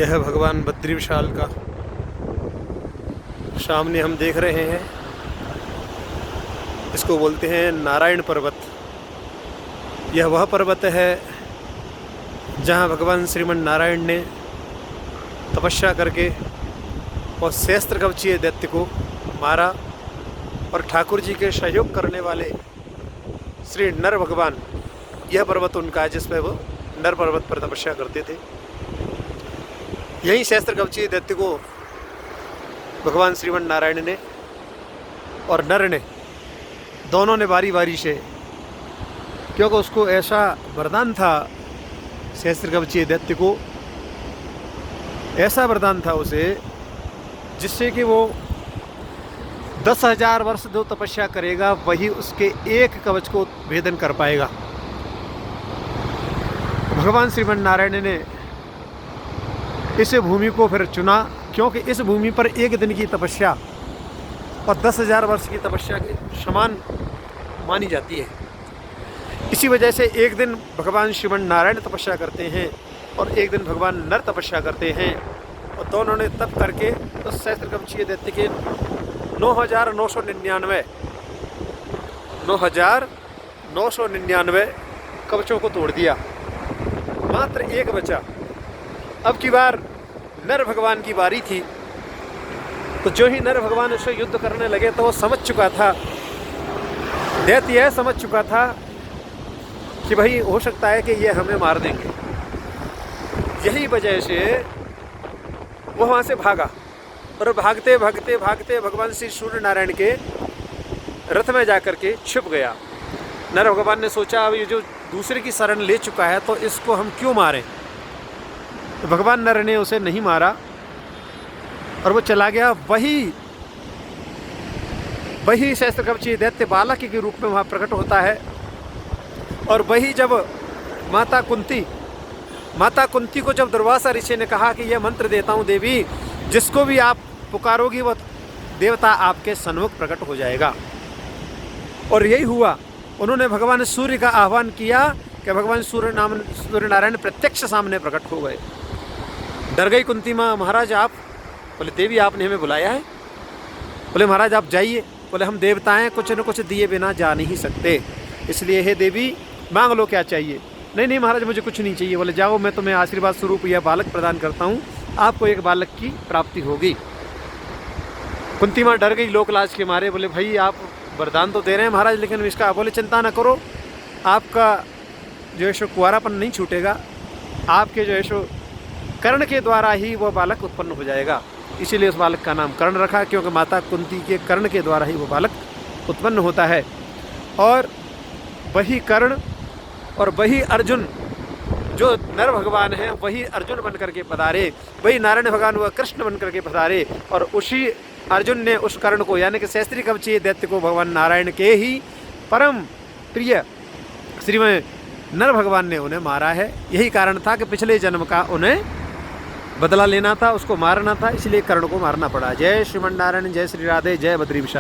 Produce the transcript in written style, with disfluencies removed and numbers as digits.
यह है भगवान बद्री विशाल का सामने हम देख रहे हैं। इसको बोलते हैं नारायण पर्वत। यह वह पर्वत है जहाँ भगवान श्रीमन नारायण ने तपस्या करके और सहस्त्रकवचीय दैत्य को मारा और ठाकुर जी के सहयोग करने वाले श्री नर भगवान, यह पर्वत उनका है जिसमें वो नर पर्वत पर तपस्या करते थे। यही सहस्त्रकवचीय दैत्य को भगवान श्रीमन नारायण ने और नर ने दोनों ने बारी बारी से, क्योंकि उसको ऐसा वरदान था, सहस्त्रकवचीय दैत्य को ऐसा वरदान था उसे, जिससे कि वो 10,000 वर्ष जो तपस्या करेगा वही उसके एक कवच को भेदन कर पाएगा। भगवान श्रीमन नारायण ने इस भूमि को फिर चुना, क्योंकि इस भूमि पर एक दिन की तपस्या और 10,000 वर्ष की तपस्या के समान मानी जाती है। इसी वजह से एक दिन भगवान श्रीमन नारायण तपस्या करते हैं और एक दिन भगवान नर तपस्या करते हैं, और दोनों ने तप करके उस सहस्त्रकवचीय दैत्य के 9,999 कवचों को तोड़ दिया। मात्र एक बचा। अब की बार नर भगवान की बारी थी, तो जो ही नर भगवान उससे युद्ध करने लगे तो वो समझ चुका था, दैत्य यह समझ चुका था कि भाई हो सकता है कि ये हमें मार देंगे। यही वजह से वो वहाँ से भागा और भागते भागते भागते भगवान श्री सूर्य नारायण के रथ में जाकर के छिप गया। नर भगवान ने सोचा अब ये जो दूसरे की शरण ले चुका है तो इसको हम क्यों मारें। तो भगवान नर ने उसे नहीं मारा और वो चला गया। वही सहस्त्रकवचीय दैत्य बालक के रूप में वहाँ प्रकट होता है। और वही जब माता कुंती को जब दुर्वासा ऋषि ने कहा कि यह मंत्र देता हूँ देवी, जिसको भी आप पुकारोगी वह देवता आपके सन्मुख प्रकट हो जाएगा। और यही हुआ। उन्होंने भगवान सूर्य का आह्वान किया कि भगवान सूर्य नारायण प्रत्यक्ष सामने प्रकट हो गए। डर गई कुंती माँ, महाराज आप? बोले देवी आपने हमें बुलाया है? बोले महाराज आप जाइए। बोले हम देवताएं कुछ न कुछ दिए बिना जा नहीं सकते, इसलिए हे देवी मांग लो क्या चाहिए। नहीं महाराज मुझे कुछ नहीं चाहिए। बोले जाओ मैं तुम्हें आशीर्वाद स्वरूप यह बालक प्रदान करता हूँ, आपको एक बालक की प्राप्ति होगी। कुंती माँ डर गई लोकलाज के मारे। बोले भाई आप वरदान तो दे रहे हैं महाराज, लेकिन इसका, बोले चिंता ना करो, आपका जो है सो कुंवारापन नहीं छूटेगा, आपके जो है सो कर्ण के द्वारा ही वह बालक उत्पन्न हो जाएगा। इसीलिए उस बालक का नाम कर्ण रखा, क्योंकि माता कुंती के कर्ण के द्वारा ही वो बालक उत्पन्न होता है। और वही कर्ण और वही अर्जुन, जो नर भगवान है वही अर्जुन बन करके पधारे, वही नारायण भगवान वह कृष्ण बन करके पधारे। और उसी अर्जुन ने उस कर्ण को, यानी कि सहस्त्रकवचीय दैत्य को भगवान नारायण के ही परम प्रिय श्रीमन नर भगवान ने उन्हें मारा है। यही कारण था कि पिछले जन्म का उन्हें बदला लेना था, उसको मारना था, इसलिए कर्ण को मारना पड़ा। जय श्रीमन नारायण, जय श्री राधे, जय बद्री विशाल।